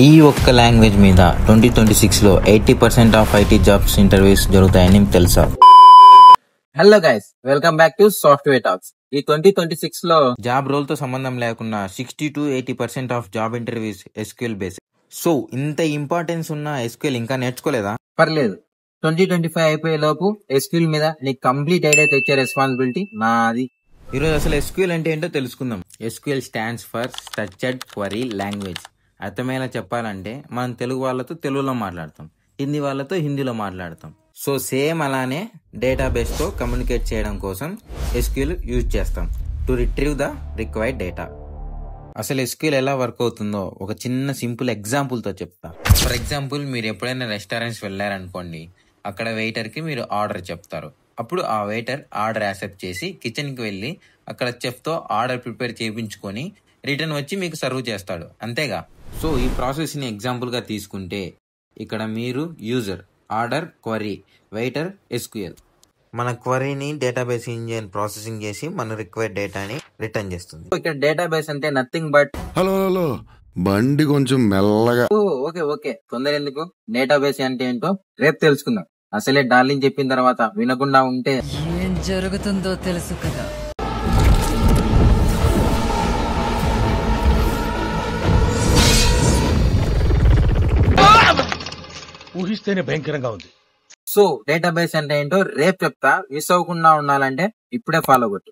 ఈ ఒక్క లాంగ్వేజ్ మీద 2026లో 80% ఆఫ్ ఐటీ జాబ్స్ ఇంటర్వ్యూస్ జరుగుతాయని మీకు తెలుసా? Hello guys, welcome back to software talks. ఈ 2026 లో జాబ్ రోల్ తో సంబంధం లేకుండా 60 to 80% of job interviews SQL based. So ఇంత ఇంపార్టెన్స్ ఉన్న ఎస్క్యూఎల్ ఇంకా నేర్చుకోలేదా? పర్లేదు, 2025 అయిపోయే లోపు ఎస్క్యూఎల్ మీద నీకు కంప్లీట్ ఐడియా తెచ్చే రెస్పాన్సిబిలిటీ నాది. ఈరోజు అసలు ఎస్క్యూఎల్ అంటే ఏంటో తెలుసుకుందాం. SQL stands for structured query language. అర్థమయ్యేలా చెప్పాలంటే మనం తెలుగు వాళ్ళతో తెలుగులో మాట్లాడతాం, హిందీ వాళ్ళతో హిందీలో మాట్లాడతాం. సో సేమ్ అలానే డేటాబేస్ తో కమ్యూనికేట్ చేయడం కోసం ఎస్క్యూఎల్ యూజ్ చేస్తాం to retrieve the required data. అసలు ఎస్క్యూఎల్ ఎలా వర్క్ అవుతుందో ఒక చిన్న సింపుల్ ఎగ్జాంపుల్ తో చెప్తా. ఫర్ ఎగ్జాంపుల్, మీరు ఎప్పుడైనా రెస్టారెంట్స్ వెళ్ళారనుకోండి, అక్కడ వెయిటర్ కి మీరు ఆర్డర్ చెప్తారు. అప్పుడు ఆ వెయిటర్ ఆర్డర్ యాక్సెప్ట్ చేసి కిచెన్ కి వెళ్ళి అక్కడ చెఫ్ తో ఆర్డర్ ప్రిపేర్ చేయించుకొని రిటర్న్ వచ్చి మీకు సర్వ్ చేస్తాడు, అంతేగా? సో ఈ ప్రాసెస్ ని ఎగ్జాంపుల్ గా తీసుకుంటే, ఇక్కడ మీరు user, order, query, waiter, SQL. మన క్వరీని డేటాబేస్ ఇంజిన్ ప్రాసెసింగ్ చేసి మన రిక్వైర్డ్ డేటాని రిటర్న్ చేస్తుంది. ఇక్కడ డేటాబేస్ అంటే నథింగ్ బట్ హలో బండి కొంచెం మెల్లగా. ఓకే తొందర ఎందుకు? డేటాబేస్ అంటే ఏంటో రేపు తెలుసుకుందాం. అసలే డార్లింగ్ చెప్పిన తర్వాత వినకుండా ఉంటే ఏం జరుగుతుందో తెలుసు కదా. ఊహిస్తేనే భయంకరంగా ఉంది. సో డేటాబేస్ అంటే ఏంటో రేపు చెప్తా. మిస్ అవ్వకుండా ఉండాలంటే ఇప్పుడే ఫాలో కొట్టు.